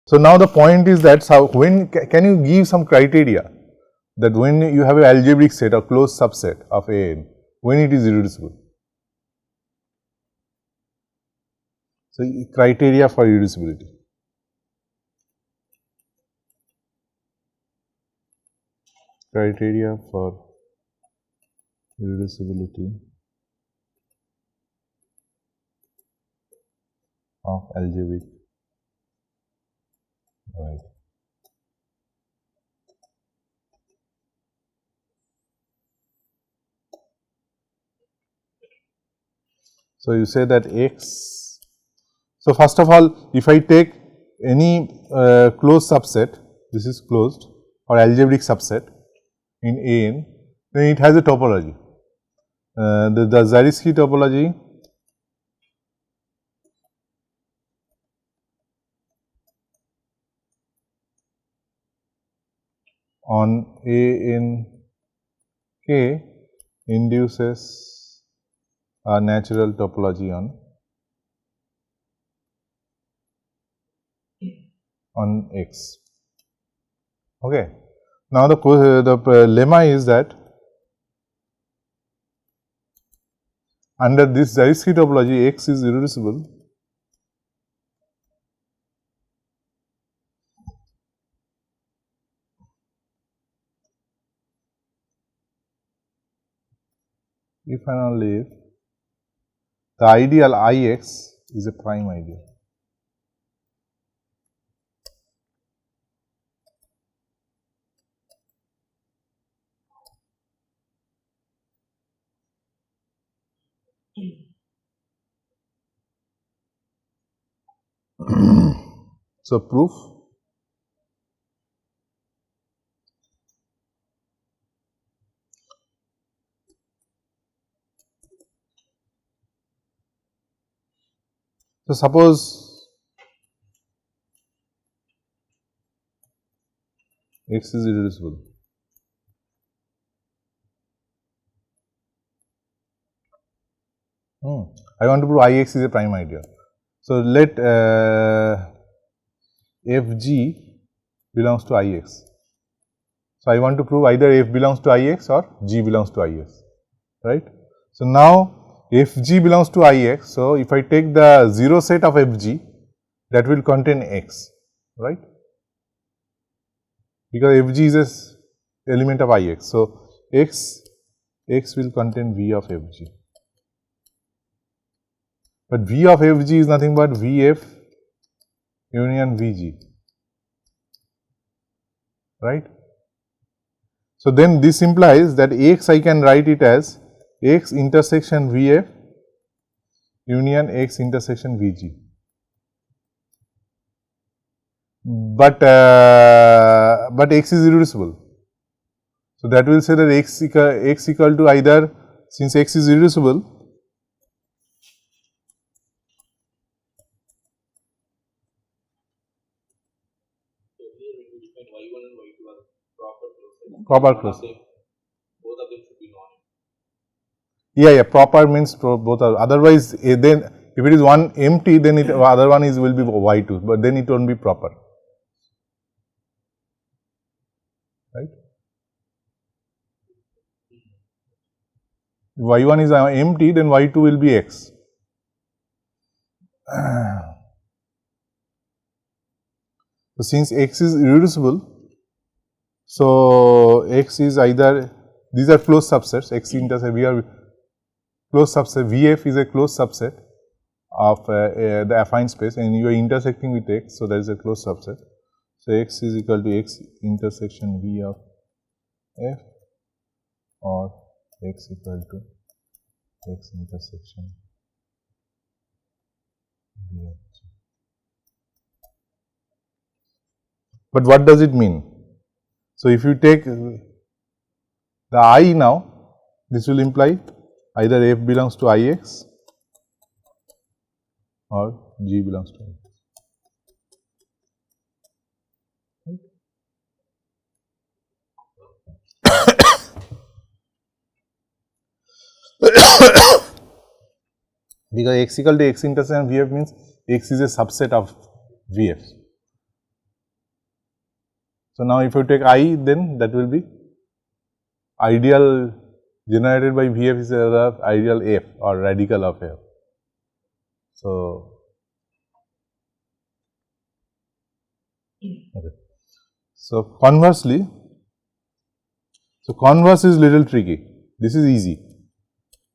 So, now the point is that when can you give some criteria that when you have an algebraic set or closed subset of an, when it is irreducible. So, criteria for irreducibility. Criteria for irreducibility of algebraic variety. So, you say that x. So, first of all, if I take any closed subset, this is closed or algebraic subset in AN, then it has a topology. The Zariski topology on ANK induces a natural topology on X. Okay. Now, the lemma is that under this Zariski topology, X is irreducible if and only if the ideal Ix is a prime ideal. So, proof. So, suppose X is irreducible. I want to prove Ix is a prime ideal. So, let Fg belongs to Ix. So, I want to prove either F belongs to Ix or G belongs to Ix, right. So, now Fg belongs to Ix. So, if I take the 0 set of Fg, that will contain X, right, because Fg is a element of Ix. So, X will contain V of Fg. But V of Fg is nothing but Vf union Vg, right. So, then this implies that X I can write it as X intersection Vf union X intersection Vg. But X is irreducible. So, that will say that X equal to either, since X is irreducible, proper closed. Both of them should be non. Yeah, proper means both are. Otherwise, then if it is one empty, then it other one will be Y2, but then it won't be proper, right. If Y1 is empty, then Y2 will be X. So, since X is irreducible, so X is either, these are closed subsets, X intercept, we are closed subset, Vf is a closed subset of the affine space, and you are intersecting with X. So, that is a closed subset. So, X is equal to X intersection V of F, or X equal to X intersection V of G. But what does it mean? So, if you take the I now, this will imply either F belongs to Ix or G belongs to Ix. Because X equal to X intersection Vf means X is a subset of Vf. So, now if you take I, then that will be ideal generated by Vf is the ideal F or radical of F. So, okay. So, conversely, converse is little tricky. This is easy.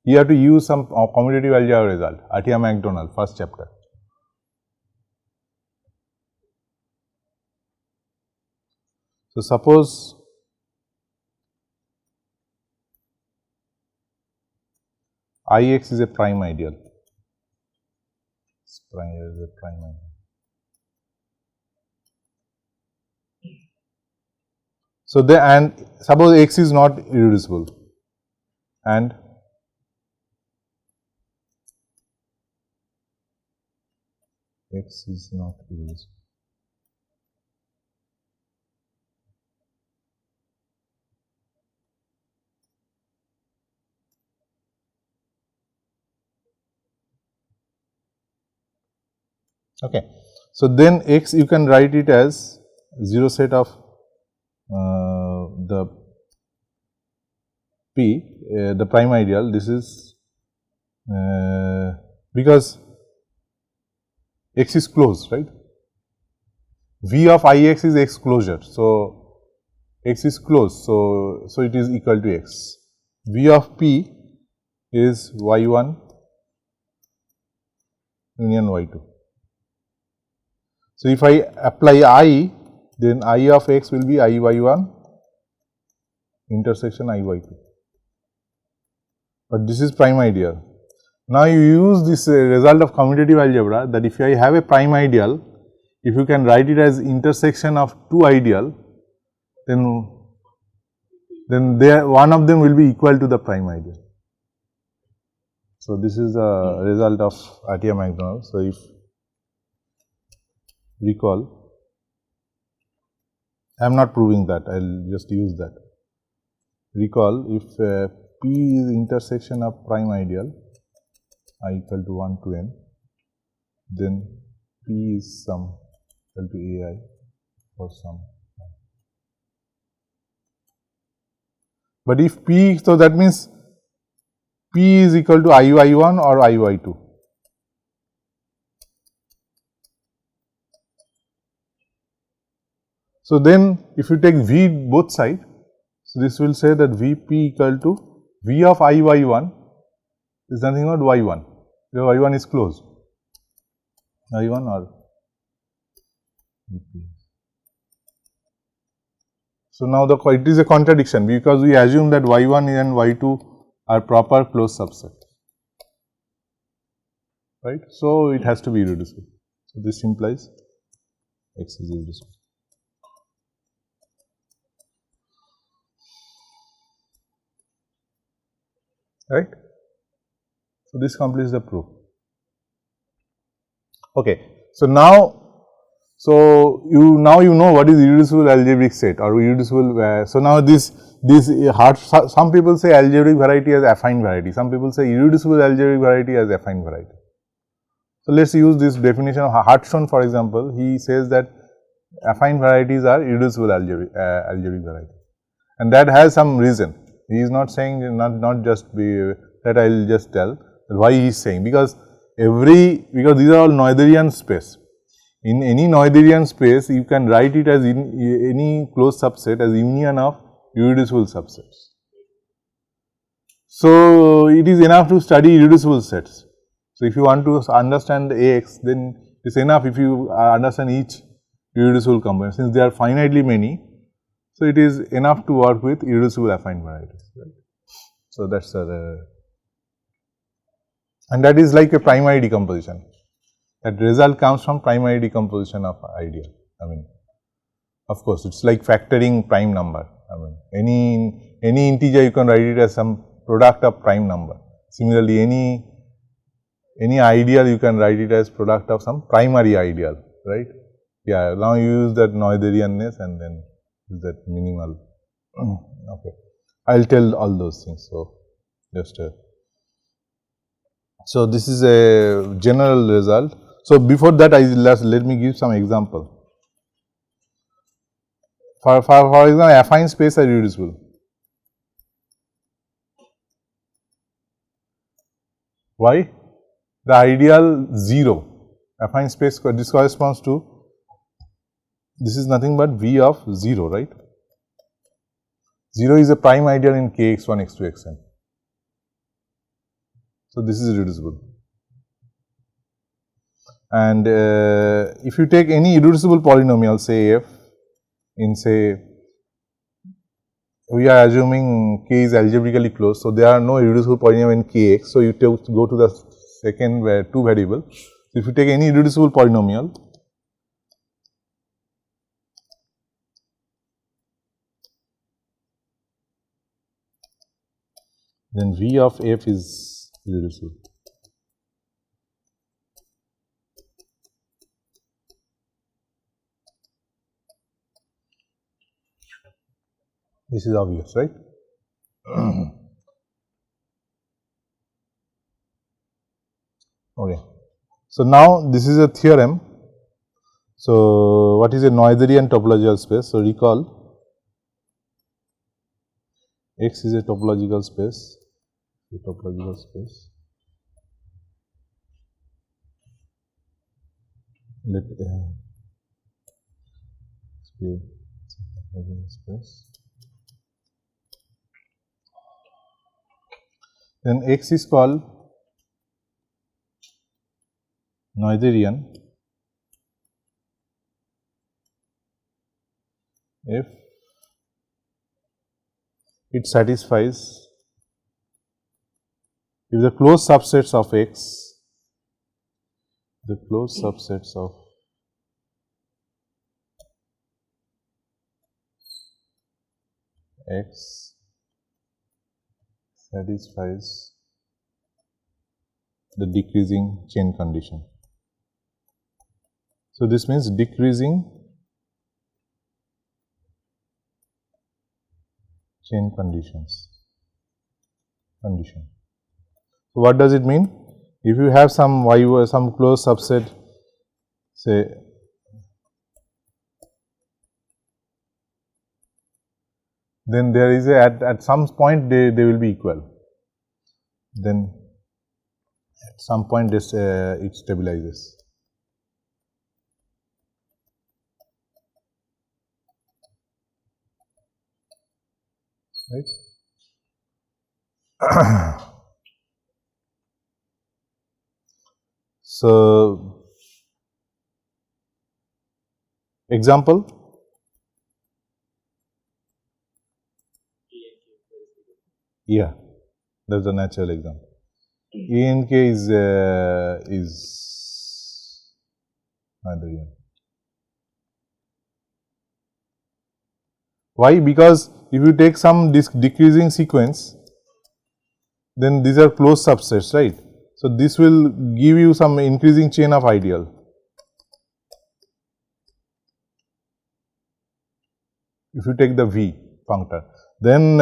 You have to use some commutative algebra result, Atiyah-McDonald, first chapter. So, suppose Ix is a prime ideal. Prime is a prime ideal. So, and suppose X is not irreducible and X is not irreducible. Okay. So, then X you can write it as 0 set of the P, the prime ideal. This is because X is closed, right? V of Ix is X closure. So, X is closed. So it is equal to X. V of P is Y1 union Y2. So, if I apply I, then I of X will be I Y1 intersection I Y2. But this is prime ideal. Now, you use this result of commutative algebra that if I have a prime ideal, if you can write it as intersection of two ideal, then there one of them will be equal to the prime ideal. So, this is the result of Atiyah-McDonald. So, if recall, I am not proving that, I will just use that. Recall, if P is intersection of prime ideal I equal to 1 to n, then P is sum equal to AI for sum. But if P, so that means P is equal to IY1 or IY2. So, then if you take V both sides, so this will say that Vp equal to V of IY1 is nothing but Y1, where Y1 is closed, Y1 or Vp. So, now it is a contradiction because we assume that Y1 and Y2 are proper closed subset, right. So, it has to be irreducible. So, this implies X is irreducible. Right. So, this completes the proof. Okay. So, now you know what is irreducible algebraic set or irreducible. So, now this hard, some people say algebraic variety as affine variety, some people say irreducible algebraic variety as affine variety. So, let us use this definition of Hartshorne, for example. He says that affine varieties are irreducible algebraic variety, and that has some reason. He is not saying not just be that I will just tell why he is saying, because these are all Noetherian space. In any Noetherian space, you can write it as in any closed subset as union of irreducible subsets. So, it is enough to study irreducible sets. So, if you want to understand Ax, then it is enough if you understand each irreducible component, since there are finitely many. So, it is enough to work with irreducible affine varieties, right. So, that is and that is like a primary decomposition. That result comes from primary decomposition of idea. I mean, of course, it is like factoring prime number. I mean, any integer you can write it as some product of prime number. Similarly, any ideal you can write it as product of some primary ideal, right. Yeah, now you use that Noetherianness and then use that minimal. Okay, I will tell all those things. So, just so this is a general result. So, before that let me give some example. For example, affine space are irreducible. Why? The ideal 0, affine space, this corresponds to, this is nothing but V of 0, right? 0 is a prime ideal in kx1, x2, xn. So, this is irreducible. And if you take any irreducible polynomial, say f, in say, we are assuming k is algebraically closed. So, there are no irreducible polynomial in kx. So, you go to the second 2 variable. So, if you take any irreducible polynomial, then V of f is irreducible. This is obvious, right? Okay. So, now this is a theorem. So, what is a Noetherian topological space? So, recall X is a topological space, let space. Then X is called Noetherian if it satisfies, if the closed subsets of X, the closed subsets of X satisfies the decreasing chain condition. So, this means decreasing chain condition. So, what does it mean? If you have some some closed subset, say then there is a at some point they will be equal, then at some point this it stabilizes. Right. So, example, yeah, that is a natural example. E and K is Noetherian. Why? Because if you take some decreasing sequence, then these are closed subsets, right? So, this will give you some increasing chain of ideal. If you take the V functor, then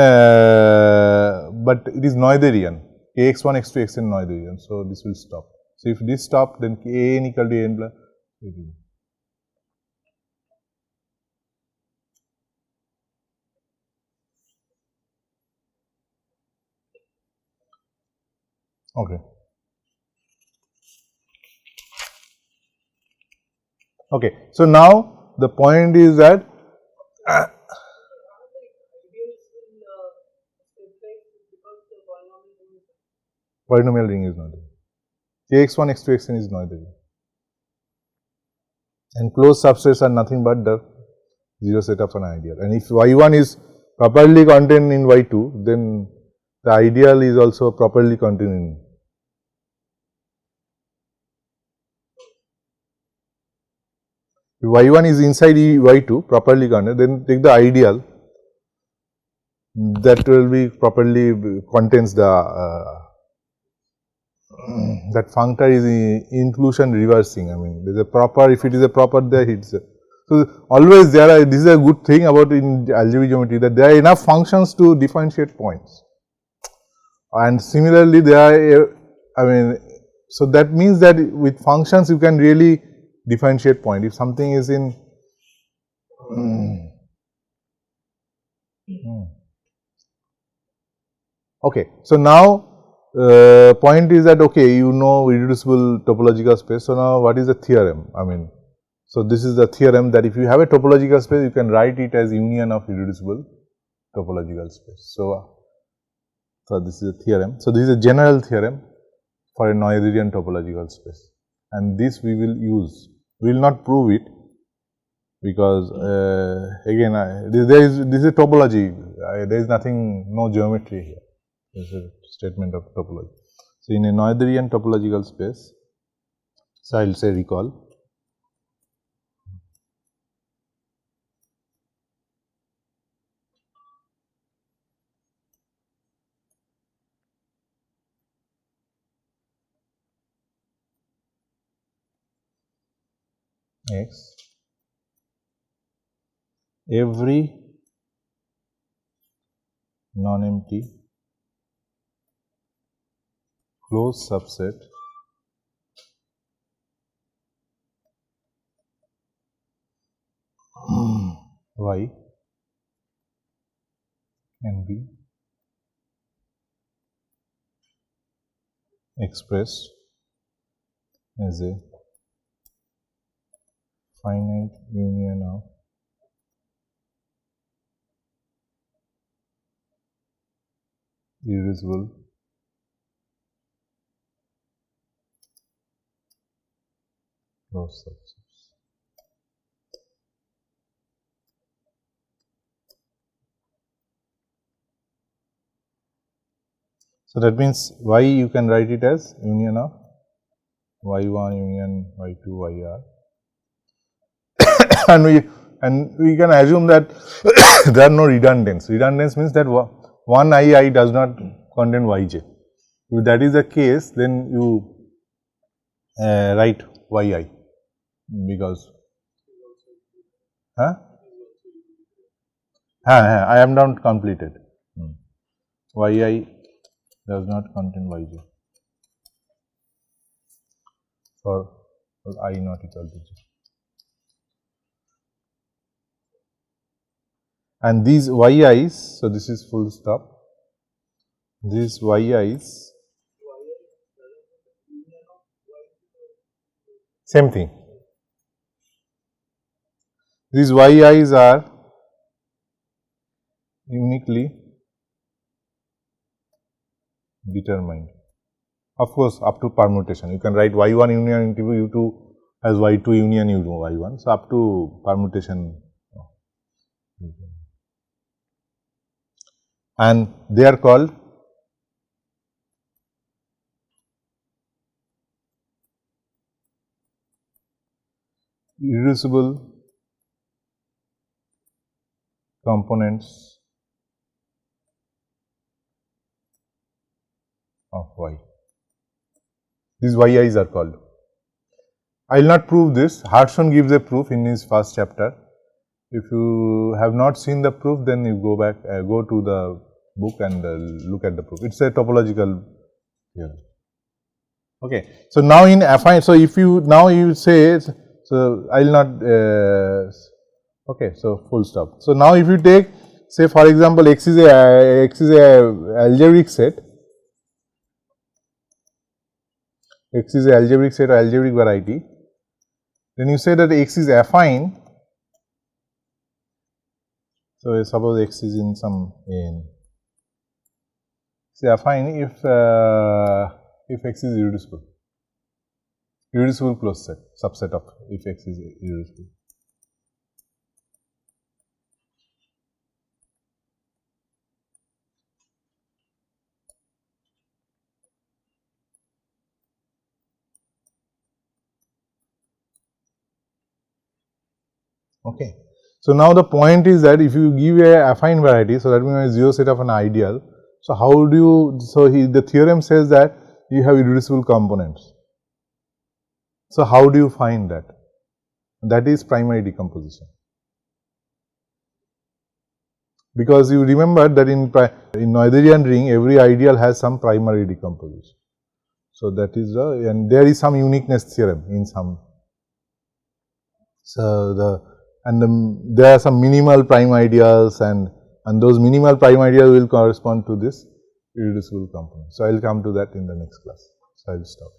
but it is Noetherian, kx1, x2, xn Noetherian. So, this will stop. So, if this stop, then An equal to n plus. Okay. Okay. So, now the point is that polynomial ring is not there. kx1, x2, xn is not there. And closed subsets are nothing but the 0 set of an ideal. And if y1 is properly contained in y2, then the ideal is also properly contained in. If y1 is inside y2 properly contained, then take the ideal that will be properly contains the that functor is inclusion reversing. I mean, there is a proper, if it is a proper there, it's a. So, always there are, this is a good thing about in algebraic geometry, that there are enough functions to differentiate points. And similarly, there are, I mean, so that means that with functions you can really differentiate point. If something is in Okay. So, now point is that okay, you know irreducible topological space. So, now what is the theorem? I mean, so this is the theorem that if you have a topological space, you can write it as union of irreducible topological space. So, this is a theorem. So, this is a general theorem for a Noetherian topological space, and this we will use. We will not prove it because again this is a topology. There is nothing, no geometry here. This is a statement of topology. So, in a Noetherian topological space, so I will say recall. X, every non-empty closed subset Y can be expressed as a finite union of irreducible closed subsets. So, that means Y you can write it as union of Y1 union Y2 YR, and we can assume that there are no redundance. Redundance means that one I does not contain Yj. If that is the case, then you write Yi, because I am not completed. Yi does not contain Yj for I not equal to j. And these Yi's, so this is full stop, these Yi's, same thing. These Yi's are uniquely determined. Of course, up to permutation. You can write Y1 union into U2 as Y2 union U2 Y1. So, up to permutation. And they are called irreducible components of Y. These Yi's are called. I will not prove this. Hartson gives a proof in his first chapter. If you have not seen the proof, then you go back, go to the book and look at the proof. It is a topological theorem. Okay. So, now in affine, so if you now you say, so I will not, okay, so full stop. So, now if you take, say for example, X is a algebraic set, X is a algebraic set or algebraic variety, then you say that X is affine. So, suppose X is in some n. Say affine if X is irreducible, irreducible closed set, subset of if X is irreducible. Okay. So, now the point is that if you give a affine variety, so that means a zero set of an ideal. So, how do you, so the theorem says that you have irreducible components. So, how do you find that? That is primary decomposition. Because you remember that in Noetherian ring, every ideal has some primary decomposition. So, that is and there is some uniqueness theorem in some. So, there are some minimal prime ideals and and those minimal prime ideas will correspond to this irreducible component. So, I will come to that in the next class. So, I will stop.